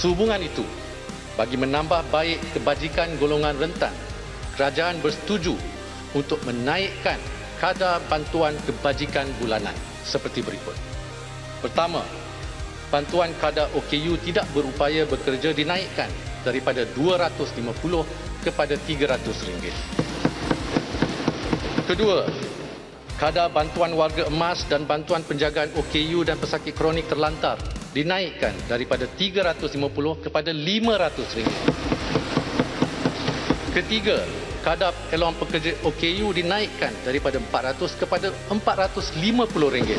Sehubungan itu, bagi menambah baik kebajikan golongan rentan, kerajaan bersetuju untuk menaikkan kadar bantuan kebajikan bulanan seperti berikut. Pertama, bantuan kadar OKU tidak berupaya bekerja dinaikkan daripada RM250 kepada RM300. Kedua, kadar bantuan warga emas dan bantuan penjagaan OKU dan pesakit kronik terlantar dinaikkan daripada RM350 kepada RM500. Ketiga, kadar peluang pekerja OKU dinaikkan daripada RM400 kepada RM450.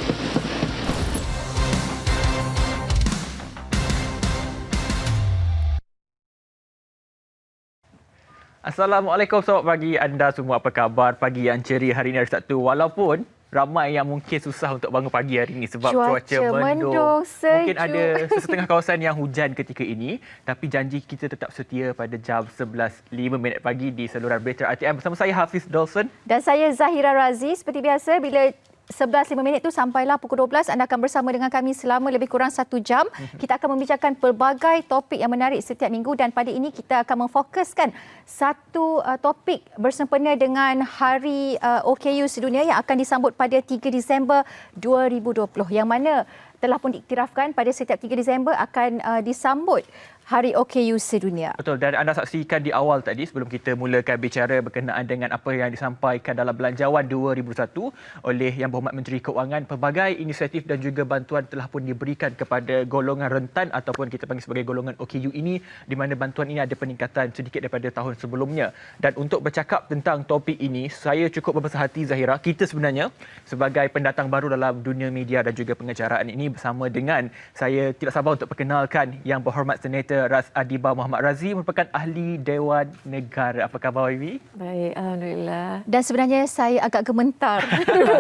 Assalamualaikum, selamat pagi anda semua. Apa khabar pagi yang ceria hari ini hari Sabtu? Walaupun ramai yang mungkin susah untuk bangun pagi hari ini sebab cuaca mendung. Mungkin ada setengah kawasan yang hujan ketika ini, tapi janji kita tetap setia pada jam 11.05 pagi di saluran Berita RTM bersama saya Hafiz Dawson dan saya Zahira Razi. Seperti biasa, bila 11.05 itu sampailah pukul 12, anda akan bersama dengan kami selama lebih kurang 1 jam. Kita akan membicarakan pelbagai topik yang menarik setiap minggu dan pada ini kita akan memfokuskan satu topik bersempena dengan Hari OKU sedunia yang akan disambut pada 3 Disember 2020 yang mana telah pun diiktirafkan pada setiap 3 Disember akan disambut Hari OKU sedunia. Betul, dan anda saksikan di awal tadi sebelum kita mulakan bicara berkenaan dengan apa yang disampaikan dalam Belanjawan 2021 oleh Yang Berhormat Menteri Keuangan. Pelbagai inisiatif dan juga bantuan telah pun diberikan kepada golongan rentan ataupun kita panggil sebagai golongan OKU ini, di mana bantuan ini ada peningkatan sedikit daripada tahun sebelumnya. Dan untuk bercakap tentang topik ini, saya cukup berbesar hati Zahira, kita sebenarnya sebagai pendatang baru dalam dunia media dan juga pengacaraan ini bersama dengan saya tidak sabar untuk perkenalkan Yang Berhormat Senator Ras Adiba Muhammad Razi, merupakan ahli Dewan Negara. Apa khabar YB? Baik, alhamdulillah. Dan sebenarnya saya agak gementar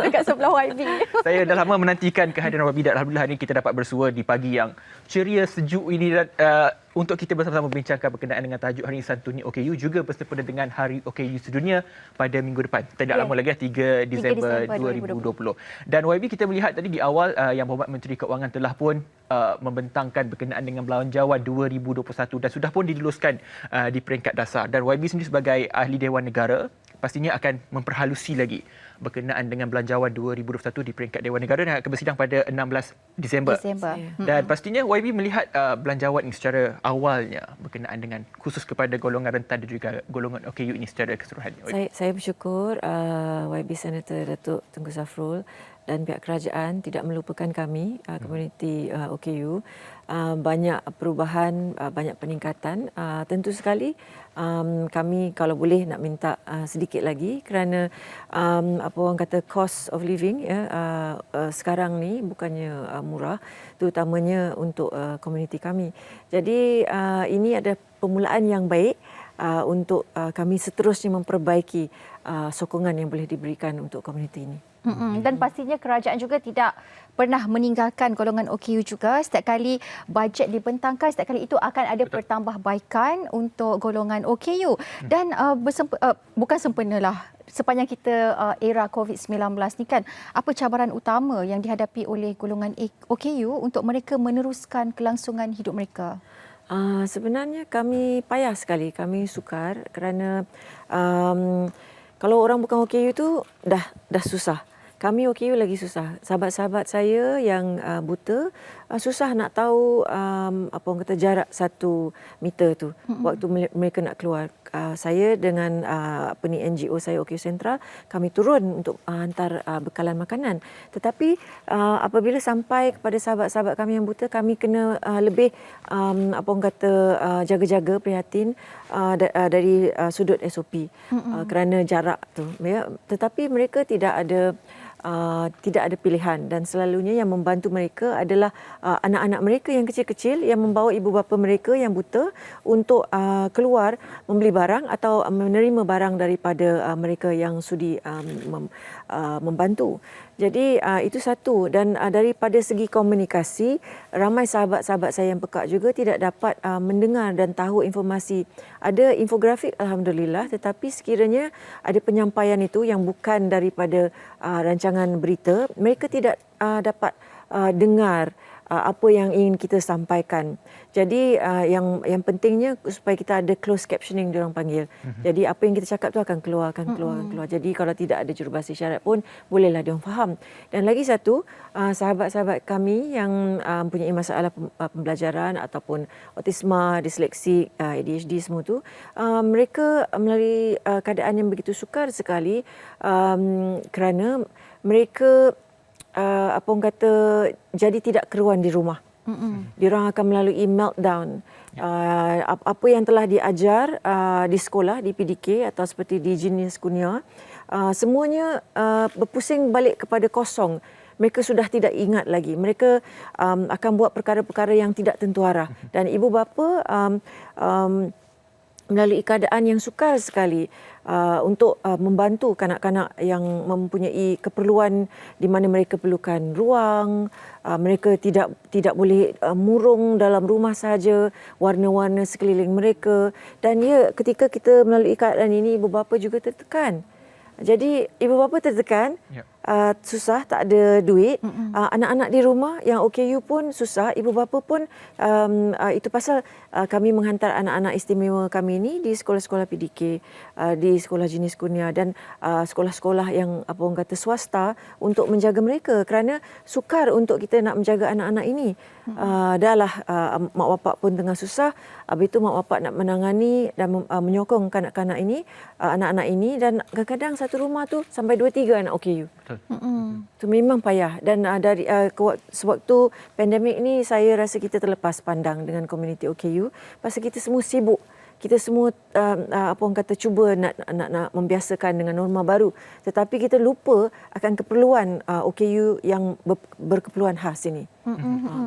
dekat sebelah YB. Saya dah lama menantikan kehadiran YB dan alhamdulillah hari ini kita dapat bersua di pagi yang ceria sejuk ini dan untuk kita bersama-sama membincangkan berkenaan dengan tajuk Hari Santuni OKU juga bersempena dengan Hari OKU sedunia pada minggu depan. Tidak lama lagi 3 Disember 2020. Dan YB, kita melihat tadi di awal Yang Berhormat Menteri Keuangan telah pun membentangkan berkenaan dengan Belanjawan 2021 dan sudah pun diluluskan di peringkat dasar. Dan YB sendiri sebagai ahli Dewan Negara pastinya akan memperhalusi lagi berkenaan dengan Belanjawan 2021 di peringkat Dewan Negara yang akan bersidang pada 16 Disember. Dan pastinya YB melihat Belanjawan ini secara awalnya berkenaan dengan khusus kepada golongan rentan dan juga golongan OKU ini secara keseluruhannya. Saya bersyukur YB Senator Datuk Tengku Safrul dan pihak kerajaan tidak melupakan kami, komuniti OKU. Banyak perubahan, banyak peningkatan. Tentu sekali kami kalau boleh nak minta sedikit lagi kerana apa orang kata cost of living sekarang ni bukannya murah, terutamanya untuk komuniti kami. Jadi ini ada permulaan yang baik untuk kami seterusnya memperbaiki sokongan yang boleh diberikan untuk komuniti ini. Dan pastinya kerajaan juga tidak pernah meninggalkan golongan OKU juga. Setiap kali bajet dibentangkan, setiap kali itu akan ada pertambahbaikan untuk golongan OKU. Dan bukan sempenalah sepanjang kita era COVID-19 ni kan, apa cabaran utama yang dihadapi oleh golongan OKU untuk mereka meneruskan kelangsungan hidup mereka? Sebenarnya kami payah sekali, kami sukar kerana kalau orang bukan OKU tu dah susah. Kami OKU lagi susah. Sahabat-sahabat saya yang buta susah nak tahu apa orang kata jarak 1 meter tu waktu mereka nak keluar. Saya dengan NGO saya OKU Sentral, kami turun untuk hantar bekalan makanan. Tetapi apabila sampai kepada sahabat-sahabat kami yang buta, kami kena lebih apa orang kata jaga-jaga, prihatin dari sudut SOP kerana jarak tu. Ya. Tetapi mereka tidak ada pilihan dan selalunya yang membantu mereka adalah anak-anak mereka yang kecil-kecil yang membawa ibu bapa mereka yang buta untuk keluar membeli barang atau menerima barang daripada mereka yang sudi membantu. Jadi itu satu, dan daripada segi komunikasi, ramai sahabat-sahabat saya yang pekak juga tidak dapat mendengar dan tahu informasi. Ada infografik alhamdulillah, tetapi sekiranya ada penyampaian itu yang bukan daripada rancangan berita, mereka tidak dapat dengar apa yang ingin kita sampaikan. Jadi yang pentingnya supaya kita ada closed captioning diorang panggil. Jadi apa yang kita cakap tu akan keluar. Jadi kalau tidak ada jurubahasa isyarat pun bolehlah diorang faham. Dan lagi satu, sahabat-sahabat kami yang mempunyai masalah pembelajaran ataupun autisma, disleksi, ADHD semua tu, mereka melalui keadaan yang begitu sukar sekali kerana mereka apa orang kata jadi tidak keruan di rumah. Diorang akan melalui meltdown. Apa yang telah diajar di sekolah, di PDK atau seperti di Jenis Kurnia, semuanya berpusing balik kepada kosong. Mereka sudah tidak ingat lagi. Mereka akan buat perkara-perkara yang tidak tentu arah. Dan ibu bapa melalui keadaan yang sukar sekali untuk membantu kanak-kanak yang mempunyai keperluan di mana mereka perlukan ruang, mereka tidak boleh murung dalam rumah saja, warna-warna sekeliling mereka. Dan ketika kita melalui keadaan ini, ibu bapa juga tertekan. Jadi ibu bapa tertekan, susah, tak ada duit. Anak-anak di rumah yang OKU pun susah. Ibu bapa pun itu pasal kami menghantar anak-anak istimewa kami ini di sekolah-sekolah PDK, di sekolah Jenis Kurnia dan sekolah-sekolah yang apa orang kata swasta untuk menjaga mereka kerana sukar untuk kita nak menjaga anak-anak ini. Dahlah mak bapak pun tengah susah, habis itu mak bapak nak menangani dan menyokong kanak-kanak ini, anak-anak ini, dan kadang-kadang satu rumah tu sampai 2-3 anak OKU. Itu memang payah dan dari sewaktu pandemik ni saya rasa kita terlepas pandang dengan komuniti OKU pasal kita semua sibuk. Kita semua apa orang kata cuba nak membiasakan dengan norma baru, tetapi kita lupa akan keperluan OKU yang berkeperluan khas ini.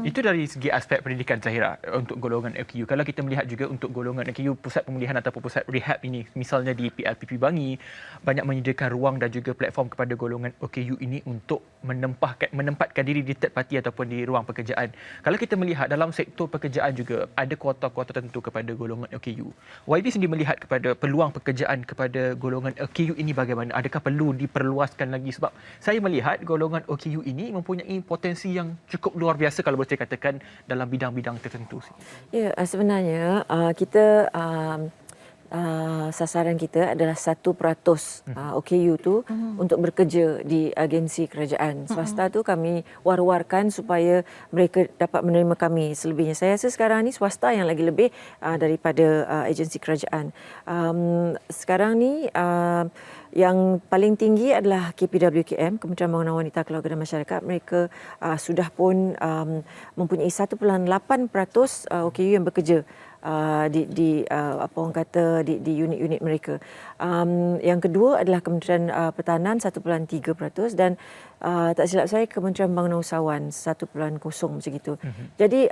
Itu dari segi aspek pendidikan, Zahira, untuk golongan OKU. Kalau kita melihat juga untuk golongan OKU, pusat pemulihan ataupun pusat rehab ini, misalnya di PLPP Bangi, banyak menyediakan ruang dan juga platform kepada golongan OKU ini untuk menempatkan diri di third party ataupun di ruang pekerjaan. Kalau kita melihat dalam sektor pekerjaan juga ada kuota-kuota tertentu kepada golongan OKU. YB sendiri melihat kepada peluang pekerjaan kepada golongan OKU ini bagaimana? Adakah perlu diperluaskan lagi? Sebab saya melihat golongan OKU ini mempunyai potensi yang cukup luar biasa kalau boleh saya katakan dalam bidang-bidang tertentu. Ya, sebenarnya kita sasaran kita adalah 1% OKU tu untuk bekerja di agensi kerajaan. Swasta tu kami war-warkan supaya mereka dapat menerima kami selebihnya. Saya rasa sekarang ni swasta yang lagi lebih daripada agensi kerajaan. Sekarang ni yang paling tinggi adalah KPWKM, Kementerian Pembangunan Wanita, Keluarga dan Masyarakat. Mereka sudah pun mempunyai 1.8% OKU yang bekerja di apa orang kata di unit-unit mereka. Yang kedua adalah Kementerian Pertahanan 1.3% dan tak silap saya Kementerian Pembangunan Usahawan 1.0 macam itu. Jadi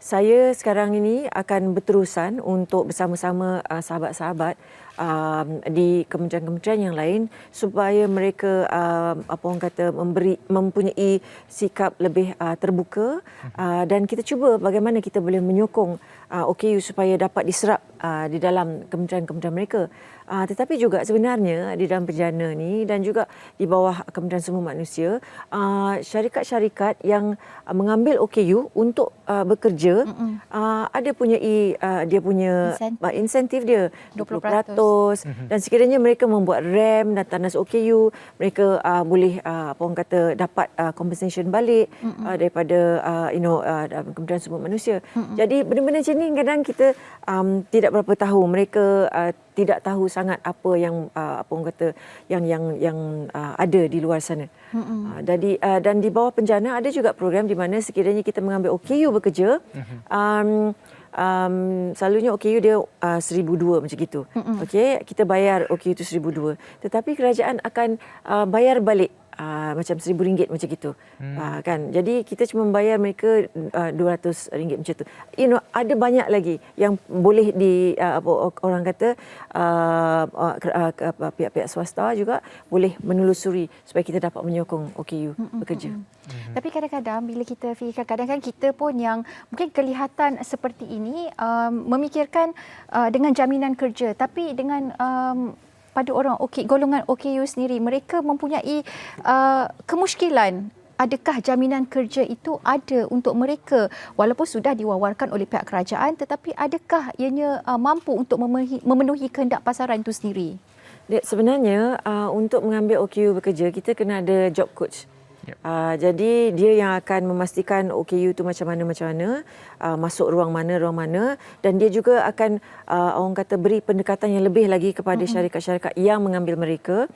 saya sekarang ini akan berterusan untuk bersama-sama sahabat-sahabat di kementerian-kementerian yang lain supaya mereka apa orang kata mempunyai sikap lebih terbuka dan kita cuba bagaimana kita boleh menyokong OKU supaya dapat diserap di dalam kementerian-kementerian mereka. Tetapi juga sebenarnya di dalam penjana ni dan juga di bawah Kementerian Sumber Manusia, syarikat-syarikat yang mengambil OKU untuk bekerja ada punyai dia punya insentif dia 20%. Dan sekiranya mereka membuat RAM dan tandas OKU, mereka boleh apa orang kata dapat compensation balik daripada Kementerian Sumber Manusia. Jadi benda-benda macam ni kadang kita tidak berapa tahu, mereka tidak tahu sangat apa yang apa orang kata yang ada di luar sana. Dan di bawah penjana ada juga program di mana sekiranya kita mengambil OKU bekerja, selalunya OKU dia 1,200 macam gitu. Okey, kita bayar OKU itu 1,200. Tetapi kerajaan akan bayar balik macam RM1,000 macam gitu. Kan. Jadi kita cuma bayar mereka RM200 macam tu. Ada banyak lagi yang boleh orang kata pihak-pihak swasta juga boleh menelusuri supaya kita dapat menyokong OKU bekerja. Tapi kadang-kadang bila kita fikirkan, kadang-kadang kita pun yang mungkin kelihatan seperti ini memikirkan dengan jaminan kerja, tapi dengan pada orang golongan OKU sendiri, mereka mempunyai kemusykilan adakah jaminan kerja itu ada untuk mereka walaupun sudah diwawarkan oleh pihak kerajaan, tetapi adakah ianya mampu untuk memenuhi kehendak pasaran itu sendiri? Sebenarnya untuk mengambil OKU bekerja, kita kena ada job coach. Yep. Jadi dia yang akan memastikan OKU itu macam mana, masuk ruang mana, dan dia juga akan orang kata beri pendekatan yang lebih lagi kepada syarikat-syarikat yang mengambil mereka,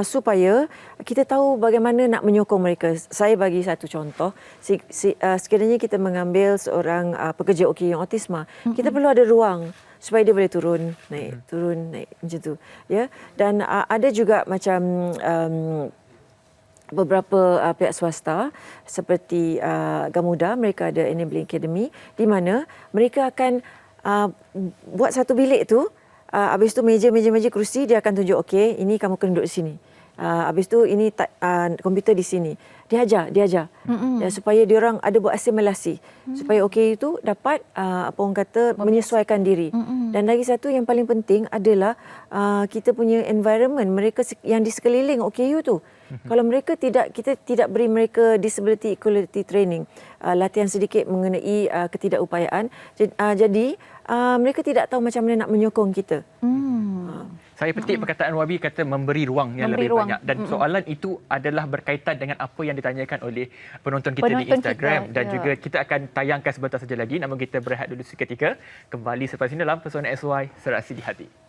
supaya kita tahu bagaimana nak menyokong mereka. Saya bagi satu contoh, sekiranya kita mengambil seorang pekerja OKU yang autisma, kita perlu ada ruang supaya dia boleh turun naik macam tu, ya. Dan ada juga macam beberapa pihak swasta seperti Gamuda, mereka ada Enabling Academy di mana mereka akan buat satu bilik tu, habis tu meja kerusi dia akan tunjuk, okey, ini kamu kena duduk di sini. Habis tu ini komputer di sini. Dia ajar. Ya, supaya dia orang ada buat asimilasi. Supaya OKU itu dapat menyesuaikan diri. Dan lagi satu yang paling penting adalah kita punya environment, mereka yang di sekeliling OKU tu. Kalau kita tidak beri mereka disability equality training, latihan sedikit mengenai ketidakupayaan, jadi mereka tidak tahu macam mana nak menyokong kita. Saya petik perkataan Wabi kata memberi ruang yang lebih banyak, dan soalan itu adalah berkaitan dengan apa yang ditanyakan oleh penonton kita di Instagram dan juga kita akan tayangkan sebentar saja lagi, namun kita berehat dulu seketika, kembali selepas ini dalam Pesona SY Serasi di Hati.